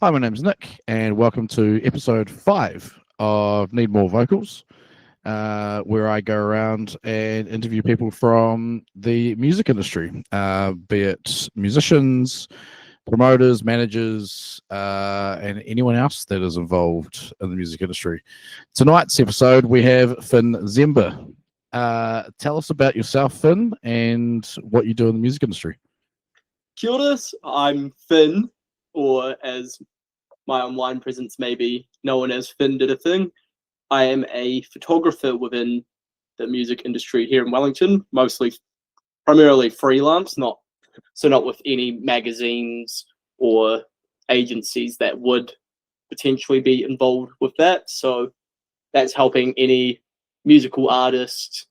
Hi, my name's Nick, and welcome to episode 5 of Need More Vocals, where I go around and interview people from the music industry, be it musicians, promoters, managers, and anyone else that is involved in the music industry. Tonight's episode, we have Finn Zemba. Tell us about yourself, Finn, and what you do in the music industry. Kia ora, I'm Finn, or as my online presence may be known as Finn Did a Thing. I am a photographer within the music industry here in Wellington, primarily freelance, not with any magazines or agencies that would potentially be involved with that. So that's helping any musical artist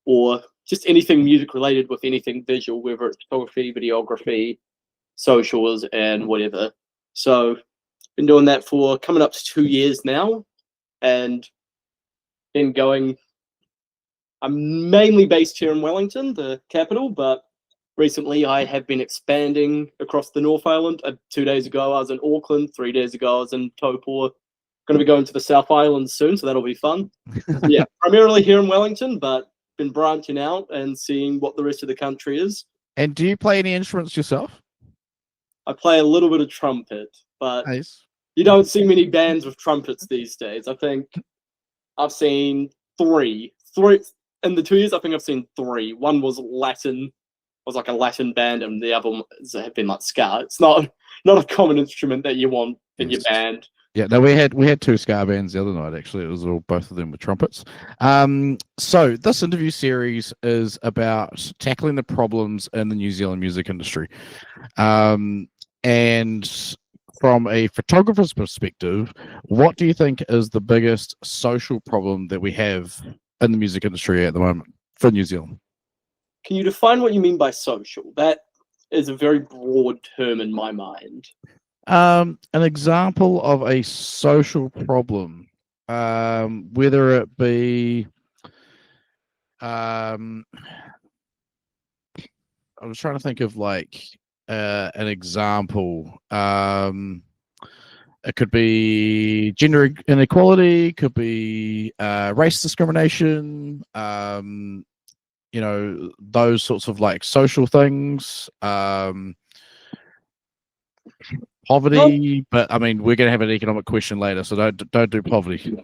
or just anything music related with anything visual, whether it's photography, videography, socials, and whatever. So been doing that for coming up to 2 years now, and I'm mainly based here in Wellington, the capital, but recently I have been expanding across the North Island. 2 days ago I was in Auckland, 3 days ago I was in Taupo. Going to be going to the South Island soon, so that'll be fun. Yeah, primarily here in Wellington, but been branching out and seeing what the rest of the country is. And do you play any instruments yourself? I play a little bit of trumpet, but Nice. You don't see many bands with trumpets these days. I think I've seen three in the 2 years. I think I've seen three. One was like a Latin band, and the other ones have been like ska. It's not a common instrument that you want in your band. Yeah, no, we had two ska bands the other night. Actually, it was both of them with trumpets. So this interview series is about tackling the problems in the New Zealand music industry, and from a photographer's perspective, what do you think is the biggest social problem that we have in the music industry at the moment for New Zealand? Can you define what you mean by social? That is a very broad term in my mind. An example of a social problem, whether it be, I was trying to think of like an example. It could be gender inequality, could be race discrimination, those sorts of like social things. Poverty, but I mean, we're going to have an economic question later, so don't do poverty.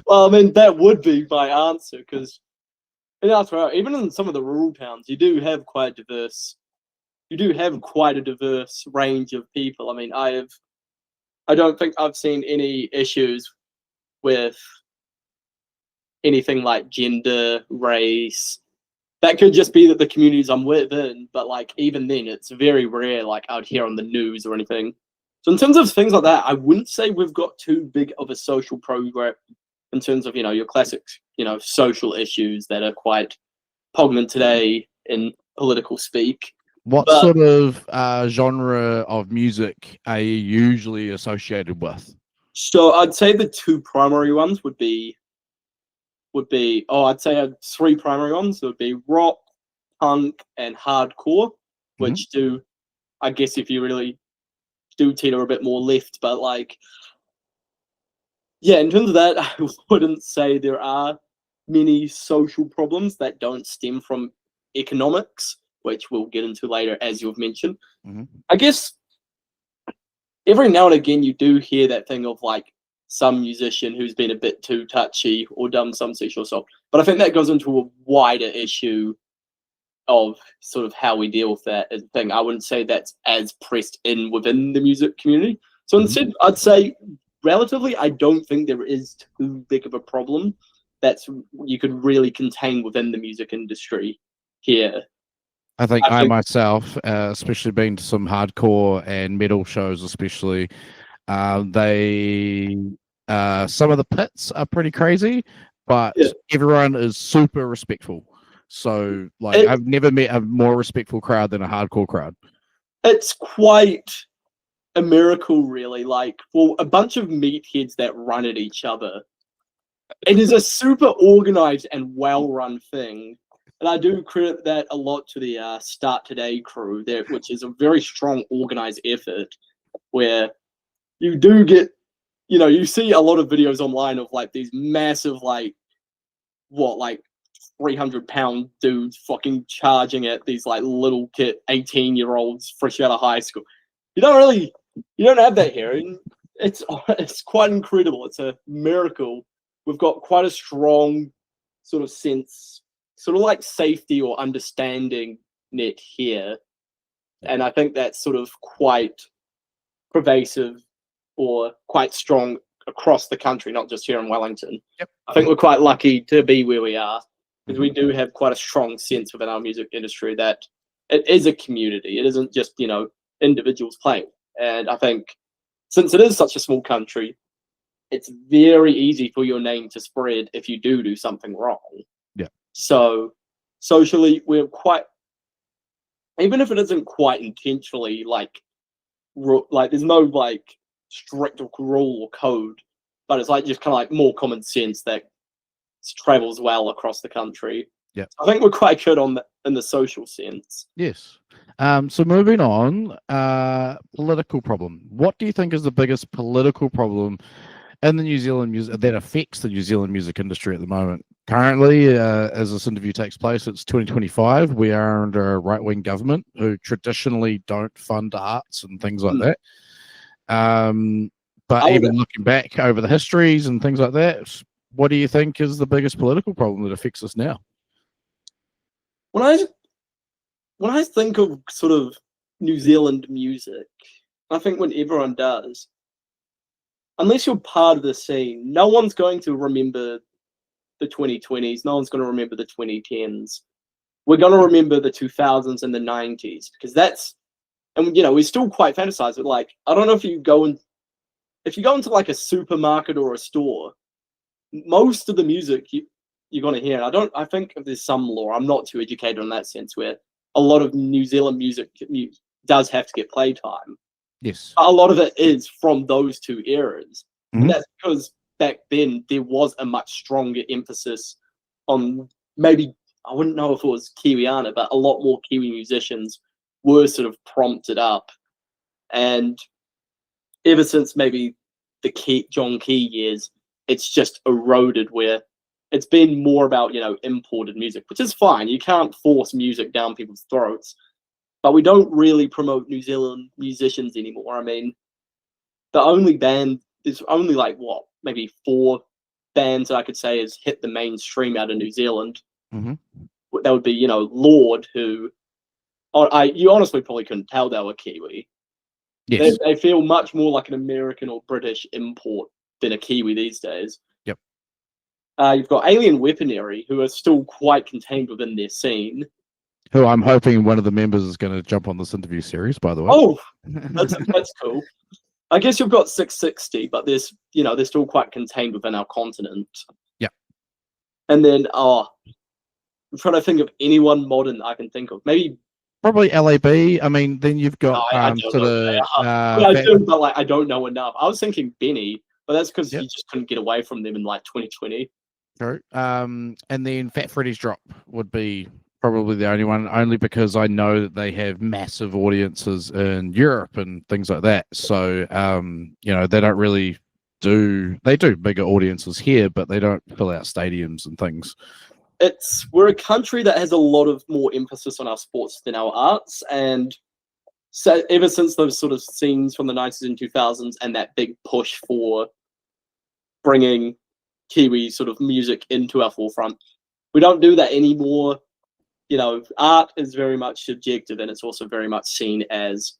Well, I mean, that would be my answer, because even in some of the rural towns, you do have quite a diverse range of people. I mean, I don't think I've seen any issues with anything like gender, race. That could just be that the communities I'm within, but like even then, it's very rare like out here on the news or anything. So in terms of things like that, I wouldn't say we've got too big of a social program in terms of your classic social issues that are quite poignant today in political speak. What sort of genre of music are you usually associated with? So I'd say the two primary ones would be I'd say three primary ones. It would be rock, punk, and hardcore, which do, I guess, if you really do teeter a bit more left, but like, yeah, in terms of that, I wouldn't say there are many social problems that don't stem from economics, which we'll get into later, as you've mentioned. I guess every now and again you do hear that thing of like some musician who's been a bit too touchy or done some sexual assault, but I think that goes into a wider issue of sort of how we deal with that as a thing. I wouldn't say that's as pressed in within the music community. So instead, I'd say relatively, I don't think there is too big of a problem that's you could really contain within the music industry here. I think I myself, especially being to some hardcore and metal shows, especially, some of the pits are pretty crazy, but everyone is super respectful. So, like, I've never met a more respectful crowd than a hardcore crowd. It's quite a miracle, really. Like, for a bunch of meatheads that run at each other, it is a super organized and well-run thing. And I do credit that a lot to the Start Today crew, which is a very strong, organized effort, where you do get, you see a lot of videos online of like these massive, like 300-pound dudes fucking charging at these like little kid 18-year-olds fresh out of high school. You don't have that here, and it's quite incredible. It's a miracle. We've got quite a strong sort of sense, sort of like safety or understanding net here, and I think that's sort of quite pervasive or quite strong across the country, not just here in Wellington. Yep. I think we're quite lucky to be where we are, because we do have quite a strong sense within our music industry that it is a community. It isn't just, individuals playing. And I think since it is such a small country, it's very easy for your name to spread if you do something wrong. Yeah. So socially, we're quite, even if it isn't quite intentionally, like there's no like strict rule or code, but it's like just kind of like more common sense that travels well across the country. Yeah, I think we're quite good in the social sense. Yes. So moving on, political problem. What do you think is the biggest political problem in the New Zealand music that affects the New Zealand music industry at the moment? Currently, as this interview takes place, it's 2025. We are under a right-wing government who traditionally don't fund arts and things like that. But even looking back over the histories and things like that, what do you think is the biggest political problem that affects us now? When I think of sort of New Zealand music, I think when everyone does, unless you're part of the scene, no one's going to remember the 2020s. No one's going to remember the 2010s. We're going to remember the 2000s and the 90s, because that's, and we still quite fantasize it. Like, I don't know if you go into like a supermarket or a store, most of the music you're going to hear. I think there's some law. I'm not too educated in that sense, where a lot of New Zealand music does have to get playtime. Yes. A lot of it is from those two eras. And that's because back then there was a much stronger emphasis on, maybe, I wouldn't know if it was Kiwiana, but a lot more Kiwi musicians were sort of prompted up. And ever since maybe the John Key years, it's just eroded, where it's been more about, imported music, which is fine. You can't force music down people's throats, but we don't really promote New Zealand musicians anymore. I mean, there's only like maybe 4 bands that I could say has hit the mainstream out of New Zealand. That would be, Lord, who you honestly probably couldn't tell they were Kiwi. Yes. They feel much more like an American or British import than a Kiwi these days. Yep. You've got Alien Weaponry, who are still quite contained within their scene. Who I'm hoping one of the members is going to jump on this interview series, by the way. Oh, that's cool. I guess you've got 660, but they're still quite contained within our continent. Yeah. And then, I'm trying to think of anyone modern I can think of. Maybe probably LAB. I mean, then you've got I do, but like I don't know enough. I was thinking Benny, but that's because you just couldn't get away from them in like 2020. True. And then Fat Freddy's Drop would be probably the only one, only because I know that they have massive audiences in Europe and things like that. So, they don't really they do bigger audiences here, but they don't fill out stadiums and things. We're a country that has a lot of more emphasis on our sports than our arts, and so ever since those sort of scenes from the 90s and 2000s and that big push for bringing Kiwi sort of music into our forefront, we don't do that anymore. Art is very much subjective, and it's also very much seen as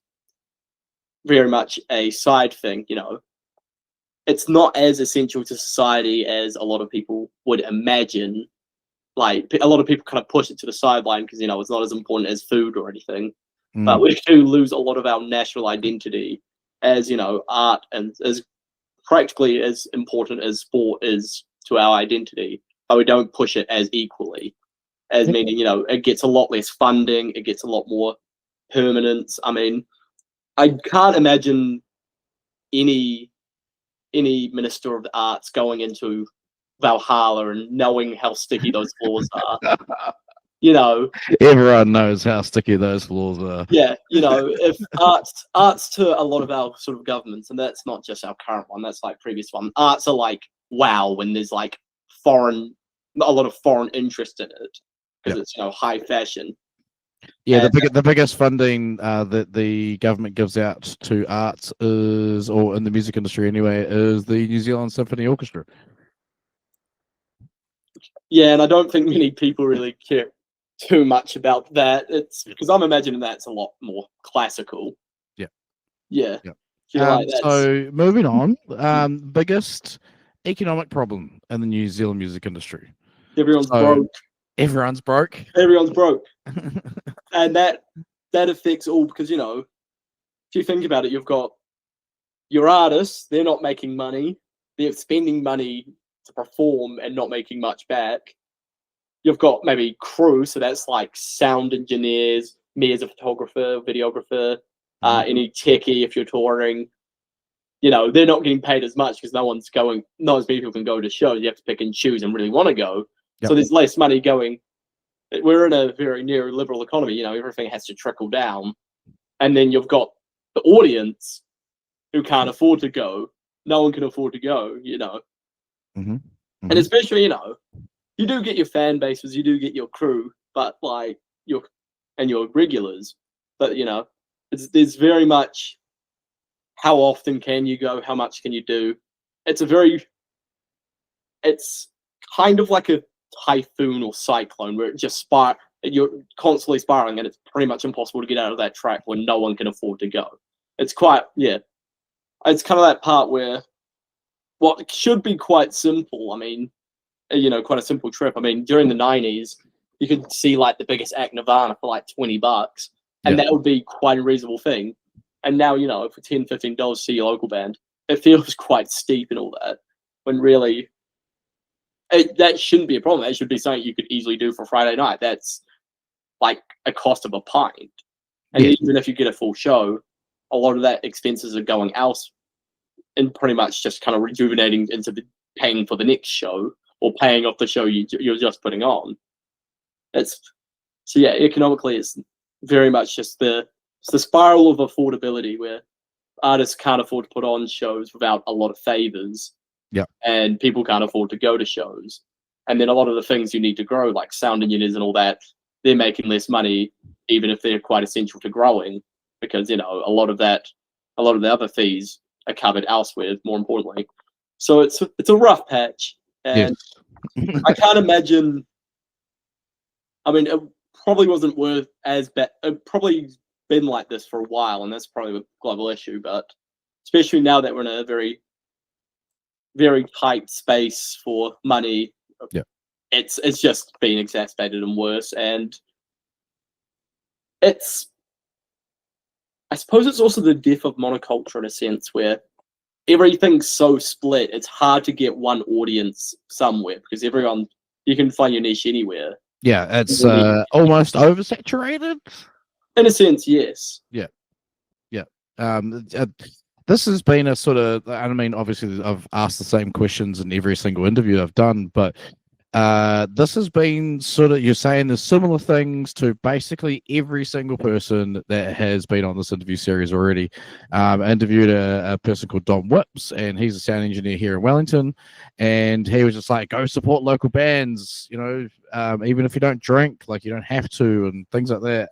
very much a side thing. It's not as essential to society as a lot of people would imagine. Like, a lot of people kind of push it to the sideline because, it's not as important as food or anything. But we do lose a lot of our national identity as, art, and as practically as important as sport is to our identity. But we don't push it as equally, as meaning, it gets a lot less funding, it gets a lot more permanence. I mean, I can't imagine any minister of the arts going into Valhalla and knowing how sticky those floors are. You know, Everyone knows how sticky those laws are. yeah, you know, if arts to a lot of our sort of governments, and that's not just our current one, that's like previous one. Arts are like wow when there's like a lot of foreign interest in it because it's high fashion. Yeah, And, the biggest funding that the government gives out to arts is, or in the music industry anyway, is the New Zealand Symphony Orchestra. yeah, and I don't think many people really care too much about that. It's because I'm imagining that's a lot more classical. Yeah. Yeah. Yeah. Feel like that's So moving on, biggest economic problem in the New Zealand music industry. everyone's So, broke. Everyone's broke. Everyone's broke. And that affects all because if you think about it, you've got your artists, they're not making money, they're spending money to perform and not making much back. You've got maybe crew, so that's like sound engineers, me as a photographer, videographer, any techie if you're touring. They're not getting paid as much because not as many people can go to shows. You have to pick and choose and really want to go. Yep. So there's less money going. We're in a very neoliberal economy, everything has to trickle down. And then you've got the audience who can't afford to go. No one can afford to go, And especially, you do get your fan bases, you do get your crew, but like your regulars. But there's very much how often can you go, how much can you do? It's kind of like a typhoon or cyclone where it just you're constantly spiraling and it's pretty much impossible to get out of that track when no one can afford to go. It's quite it's kind of that part where what should be quite simple, I mean, quite a simple trip. I mean, during the 90s, you could see like the biggest act Nirvana for like $20, and that would be quite a reasonable thing. And now, for $10, $15 to see your local band, it feels quite steep and all that, when really that shouldn't be a problem. That should be something you could easily do for Friday night. That's like a cost of a pint. And even if you get a full show, a lot of that expenses are going else and pretty much just kind of rejuvenating into the paying for the next show or paying off the show you're just putting on. Economically, it's very much just the spiral of affordability where artists can't afford to put on shows without a lot of favors. Yeah. And people can't afford to go to shows. And then a lot of the things you need to grow, like sound engineers and all that, they're making less money, even if they're quite essential to growing, because a lot of the other fees are covered elsewhere, more importantly. So it's a rough patch. And I can't imagine. I mean, it probably wasn't worth as bad. It probably been like this for a while, and that's probably a global issue. But especially now that we're in a very, very tight space for money, it's just been exacerbated and worse. And I suppose it's also the death of monoculture in a sense where everything's so split. It's hard to get one audience somewhere because you can find your niche anywhere. Yeah, it's almost oversaturated. In a sense, yes. Yeah. This has been a sort of, I mean, obviously I've asked the same questions in every single interview I've done, but this has been sort of, you're saying there's similar things to basically every single person that has been on this interview series already. I interviewed a person called Don Whips, and he's a sound engineer here in Wellington, and he was just like, go support local bands, even if you don't drink, like you don't have to, and things like that.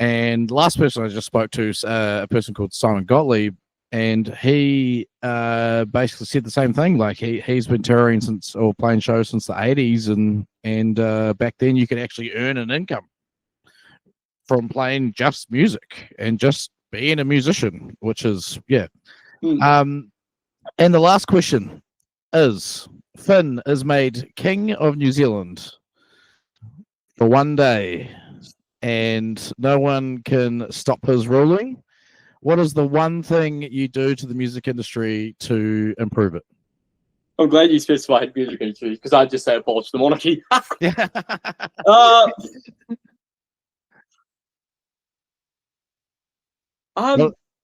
And the last person I just spoke to is a person called Simon Gottlieb, and he basically said the same thing. Like he's been touring or playing shows since the 80s, and back then you could actually earn an income from playing just music and just being a musician, which is And the last question is: Finn is made King of New Zealand for one day, and no one can stop his ruling. What is the one thing you do to the music industry to improve it? I'm glad you specified music industry because I'd just say abolish the monarchy.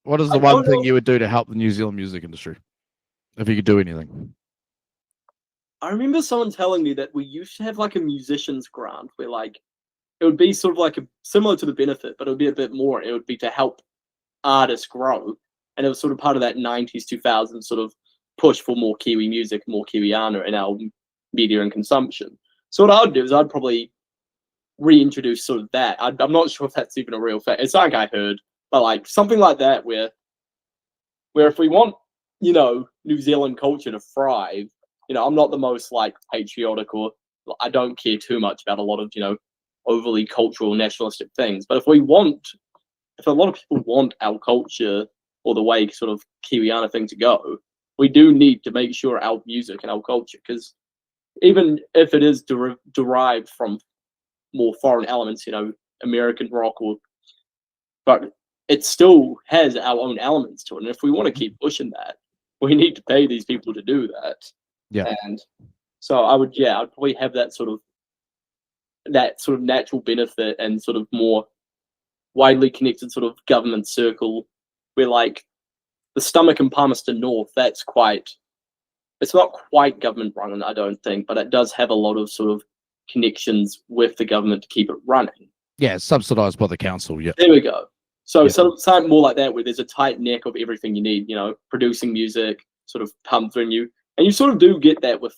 What is the one thing you would do to help the New Zealand music industry, if you could do anything? I remember someone telling me that we used to have like a musician's grant where like it would be sort of like similar to the benefit, but it would be a bit more. It would be to help artists grow, and it was sort of part of that 90s 2000s sort of push for more Kiwi music, more Kiwiana in our media and consumption. So what I would do is I'd probably reintroduce sort of that. I'm not sure if that's even a real fact. It's something I heard, but like something like that where if we want, New Zealand culture to thrive, I'm not the most like patriotic, or I don't care too much about a lot of, overly cultural nationalistic things. But if a lot of people want our culture or the way sort of Kiwiana thing to go, we do need to make sure our music and our culture, because even if it is derived from more foreign elements, American rock, but it still has our own elements to it. And if we want to keep pushing that, we need to pay these people to do that. Yeah. And so I'd probably have that sort of natural benefit and sort of more widely connected sort of government circle where like the Stomach and Palmerston North, it's not quite government run, I don't think, but it does have a lot of sort of connections with the government to keep it running. Yeah, it's subsidized by the council. Yeah. There we go. So something more like that, where there's a tight neck of everything you need, producing music, sort of pumped through you. And you sort of do get that with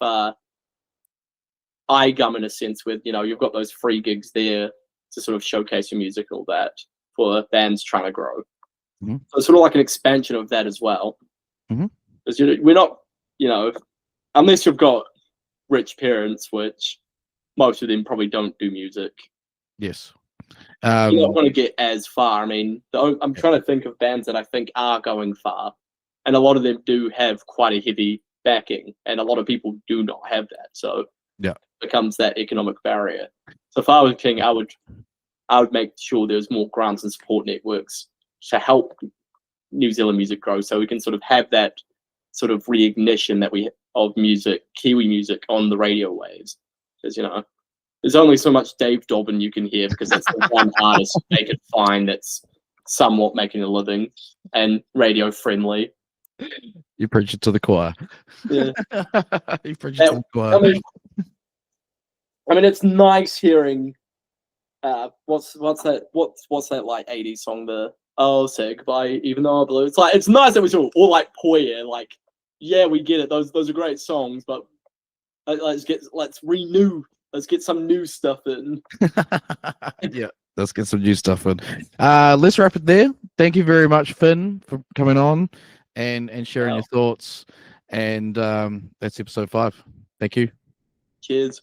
iGum in a sense, with, you've got those free gigs there to sort of showcase your music and all that for bands trying to grow. Mm-hmm. So it's sort of like an expansion of that as well. Mm-hmm. Because we're not, unless you've got rich parents, which most of them probably don't do music. Yes. You're not going to get as far. I mean, I'm trying to think of bands that I think are going far, and a lot of them do have quite a heavy backing, and a lot of people do not have that. So it becomes that economic barrier. So if I was king, I would make sure there's more grants and support networks to help New Zealand music grow, so we can sort of have that sort of reignition of music, Kiwi music on the radio waves. Because there's only so much Dave Dobbin you can hear, because that's the one artist who make it fine that's somewhat making a living and radio friendly. You preach it to the choir. Yeah. You preach it to the choir. I mean, it's nice hearing. What's that like 80s song? The say goodbye, even though I believe. It's nice that we all like Poya. Like, yeah, we get it. Those are great songs, but let's renew. Let's get some new stuff in. Yeah, let's get some new stuff in. Let's wrap it there. Thank you very much, Finn, for coming on and sharing your thoughts. And that's episode 5. Thank you. Cheers.